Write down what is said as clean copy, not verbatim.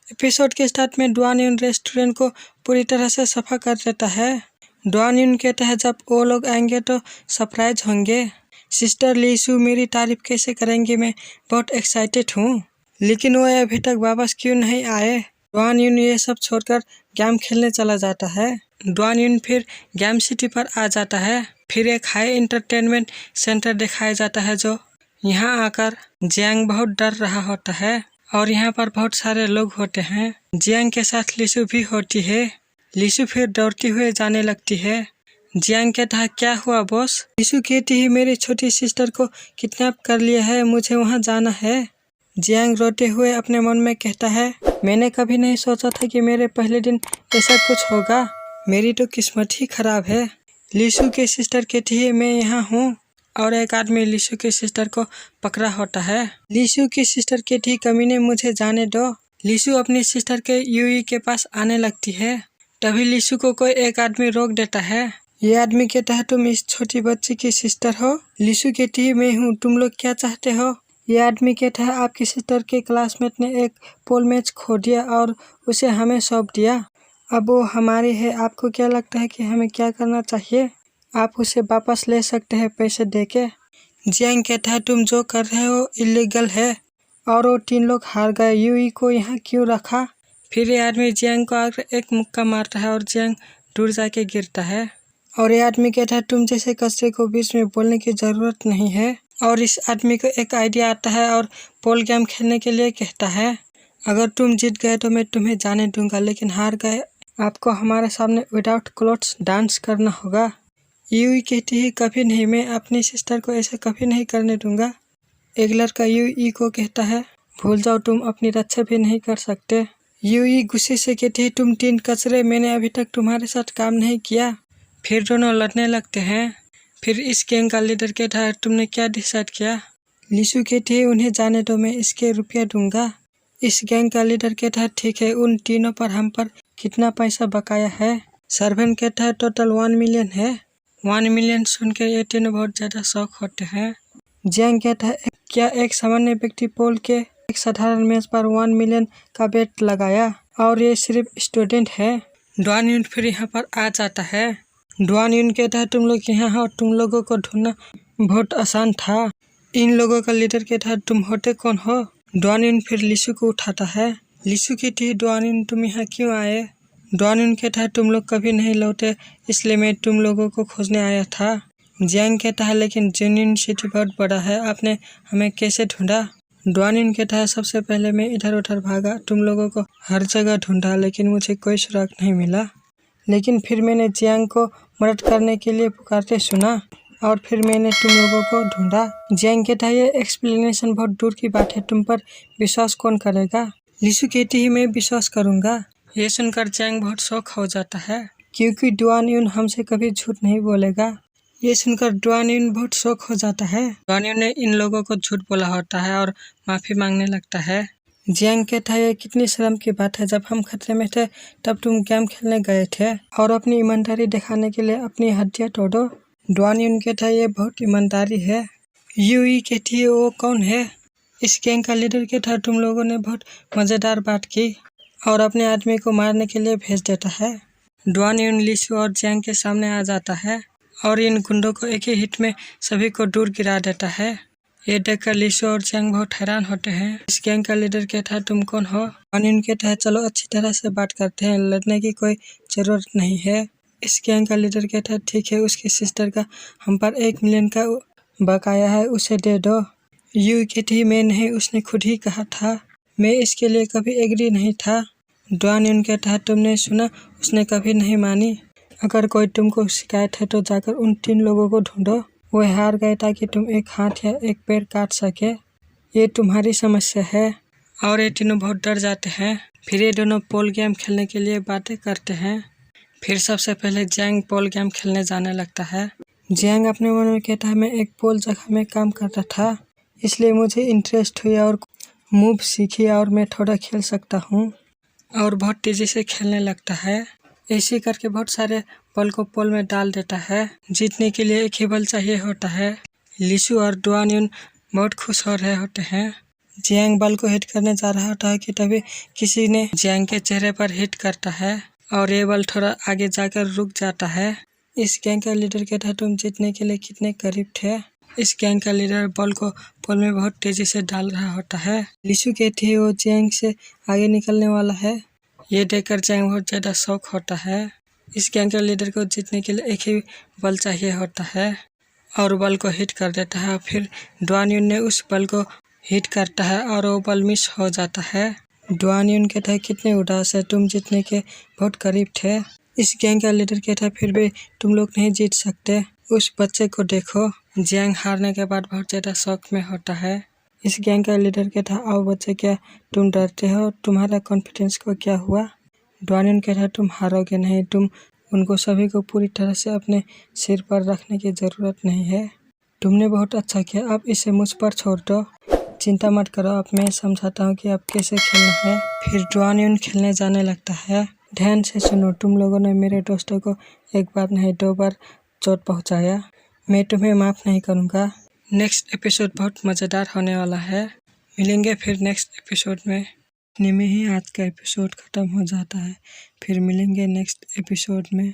Episode के start में Duan यून रेस्टोरेंट को पूरी तरह से सफा कर देता है। डुआन यून कहता है जब वो लोग आएंगे तो सरप्राइज होंगे। सिस्टर लीसू मेरी तारीफ कैसे करेंगे, मैं बहुत एक्साइटेड हूँ, लेकिन वो अभी तक वापस क्यों नहीं आए। डुआन यून ये सब छोड़कर गेम खेलने चला जाता है। डुआन यून फिर गेम सिटी पर आ जाता है। फिर एक हाई एंटरटेनमेंट सेंटर दिखाया जाता है जो यहाँ आकर जियांग बहुत डर रहा होता है और यहाँ पर बहुत सारे लोग होते हैं। जियांग के साथ लीसू भी होती है। लीसू फिर दौड़ती हुए जाने लगती है। जियांग कहता है क्या हुआ बॉस। लीसू कहती है मेरी छोटी सिस्टर को किडनैप कर लिया है, मुझे वहाँ जाना है। जियांग रोते हुए अपने मन में कहता है मैंने कभी नहीं सोचा था कि मेरे पहले दिन ऐसा कुछ होगा, मेरी तो किस्मत ही खराब है। लीसू के सिस्टर कहती है मैं यहाँ हूँ और एक आदमी लीसू की सिस्टर को पकड़ा होता है। लीसू की सिस्टर कहती है कमीने मुझे जाने दो। लीसू अपनी सिस्टर के यूई के पास आने लगती है। तभी लीसू को कोई एक आदमी रोक देता है। ये आदमी कहता है तुम इस छोटी बच्ची की सिस्टर हो। लीसू कहती है मैं हूँ, तुम लोग क्या चाहते हो। ये आदमी कहता है आपकी सिस्टर के क्लासमेट ने एक पोल मैच खो दिया और उसे हमें सौंप दिया, अब वो हमारी है। आपको क्या लगता है कि हमें क्या करना चाहिए। आप उसे वापस ले सकते हैं पैसे देके। जियांग कहता है तुम जो कर रहे हो इलीगल है और वो 3 लोग हार गए, यूई को यहाँ क्यों रखा। फिर ये आदमी जियांग को आकर एक मुक्का मारता है और जियांग दूर जाके गिरता है। और ये आदमी कहता है तुम जैसे कचरे को बीच में बोलने की ज़रूरत नहीं है। और इस आदमी को एक आइडिया आता है और पोल गेम खेलने के लिए कहता है अगर तुम जीत गए तो मैं तुम्हें जाने दूंगा, लेकिन हार गए आपको हमारे सामने विदाउट क्लोथ्स डांस करना होगा। यूई कहती है कभी नहीं, मैं अपनी सिस्टर को ऐसे कभी नहीं करने दूंगा। एक लड़का यूई को कहता है भूल जाओ, तुम अपनी रक्षा भी नहीं कर सकते। यूई गुस्से से कहती है तुम 3 कचरे, मैंने अभी तक तुम्हारे साथ काम नहीं किया। फिर दोनों लड़ने लगते हैं। फिर इस गैंग का लीडर कहता है तुमने क्या डिसाइड किया। लीसू कहती है उन्हें जाने दो, मैं इसके रुपया दूंगा। इस गैंग का लीडर कहता है ठीक है, उन तीनों पर हम पर कितना पैसा बकाया है। सर्वेंट कहता है टोटल 1 मिलियन है। 1 मिलियन सुन के ये तीनों बहुत ज़्यादा शौक होते हैं। जियांग कहता है क्या एक सामान्य व्यक्ति पोल के एक साधारण मैच पर 1 मिलियन का बेट लगाया, और ये सिर्फ स्टूडेंट है। डुआन यून फिर यहाँ पर आ जाता है। डुआन यून कहता है तुम लोग यहाँ हो, तुम लोगों को ढूंढना बहुत आसान था। इन लोगों का लीडर कहता है तुम होते कौन हो। डुआन यून फिर लीसू को उठाता है। लीसू कहती है डुआन यून तुम यहाँ क्यों आए। डुआन यून कहता है तुम लोग कभी नहीं लौटे, इसलिए मैं तुम लोगों को खोजने आया था। जियांग कहता है लेकिन जिनयून सिटी बहुत बड़ा है, आपने हमें कैसे ढूंढा। डुआन यून कहता है सबसे पहले मैं इधर उधर भागा, तुम लोगों को हर जगह ढूंढा, लेकिन मुझे कोई सुराग नहीं मिला। लेकिन फिर मैंने जियांग को मदद करने के लिए पुकारते सुना और फिर मैंने तुम लोगों को ढूंढा। जियांग कहता है ये एक्सप्लेनेशन बहुत दूर की बात है, तुम पर विश्वास कौन करेगा। लीसू कहती है मैं विश्वास करूंगा। ये सुनकर जियांग बहुत शौक हो जाता है क्योंकि डुआन यून हमसे कभी झूठ नहीं बोलेगा। ये सुनकर डुआन यून बहुत शौक हो जाता है। डुआन यून ने इन लोगों को झूठ बोला होता है और माफ़ी मांगने लगता है। जियांग कहता है ये कितनी शर्म की बात है, जब हम खतरे में थे तब तुम गेम खेलने गए थे और अपनी ईमानदारी दिखाने के लिए अपनी हड्डियाँ तोड़ो। डुआन यून कहता है ये बहुत ईमानदारी है। यूई कहती है वो कौन है। इस गैंग का लीडर कहता है तुम लोगों ने बहुत मज़ेदार बात की और अपने आदमी को मारने के लिए भेज देता है। डुआन यून लीसू और जियांग के सामने आ जाता है और इन गुंडों को एक ही हिट में सभी को दूर गिरा देता है। ये देखकर लीसू और जियांग बहुत हैरान होते हैं। इस गैंग का लीडर कहता है तुम कौन हो। डुआन यून कहता है चलो अच्छी तरह से बात करते हैं, लड़ने की कोई ज़रूरत नहीं है। इस गैंग का लीडर कहता है ठीक है, उसकी सिस्टर का हम पर 1 मिलियन का बकाया है, उसे दे दो। यू कहती मैं नहीं, उसने खुद ही कहा था, मैं इसके लिए कभी एग्री नहीं था। डुआन यून कहता है तुमने सुना, उसने कभी नहीं मानी। अगर कोई तुमको शिकायत है तो जाकर उन 3 लोगों को ढूंढो, वो हार गए ताकि तुम एक हाथ या एक पैर काट सके, ये तुम्हारी समस्या है। और ये तीनों बहुत डर जाते हैं। फिर ये दोनों पोल गेम खेलने के लिए बातें करते हैं। फिर सबसे पहले जियांग पोल गेम खेलने जाने लगता है। जियांग अपने मन में कहता है मैं एक पोल जगह में काम करता था, इसलिए मुझे इंटरेस्ट हुआ और मूव सीखी और मैं थोड़ा खेल सकता हूँ, और बहुत तेज़ी से खेलने लगता है। ऐसे करके बहुत सारे बल को पोल में डाल देता है। जीतने के लिए एक ही बल चाहिए होता है। लीसू और डुआन यून बहुत खुश हो रहे होते हैं। जियांग बल को हिट करने जा रहा होता है कि तभी किसी ने जियांग के चेहरे पर हिट करता है और ये बल थोड़ा आगे जाकर रुक जाता है। इस गैंग का लीडर कहता है तुम जीतने के लिए कितने करीब थे। इस गैंग का लीडर बॉल को पोल में बहुत तेजी से डाल रहा होता है। लिशु कहती है वो जियांग से आगे निकलने वाला है। ये देखकर जियांग बहुत ज़्यादा शौक होता है। इस गैंग के लीडर को जीतने के लिए एक ही बल चाहिए होता है और बल को हिट कर देता है। फिर डुआन युन ने उस बल को हिट करता है और वो बल मिस हो जाता है। डुआन युन कहता है कितने उदास है, तुम जीतने के बहुत करीब थे। इस गैंग का लीडर कहता है फिर भी तुम लोग नहीं जीत सकते, उस बच्चे को देखो। जियांग हारने के बाद बहुत ज़्यादा शौक में होता है। इस गैंग का लीडर कहता है आओ बच्चे, क्या तुम डरते हो, तुम्हारा कॉन्फिडेंस को क्या हुआ। डुआन युन कहता है तुम हारोगे नहीं, तुम उनको सभी को पूरी तरह से अपने सिर पर रखने की ज़रूरत नहीं है। तुमने बहुत अच्छा किया, अब इसे मुझ पर छोड़ दो, चिंता मत करो, अब मैं समझाता हूँ कि अब कैसे खेलना है। फिर डुआन युन खेलने जाने लगता है। ध्यान से सुनो, तुम लोगों ने मेरे दोस्तों को एक बार नहीं 2 बार चोट पहुँचाया, मैं तुम्हें माफ़ नहीं करूँगा। नेक्स्ट एपिसोड बहुत मज़ेदार होने वाला है। मिलेंगे फिर नेक्स्ट एपिसोड में। इतने में ही आज का एपिसोड ख़त्म हो जाता है। फिर मिलेंगे नेक्स्ट एपिसोड में।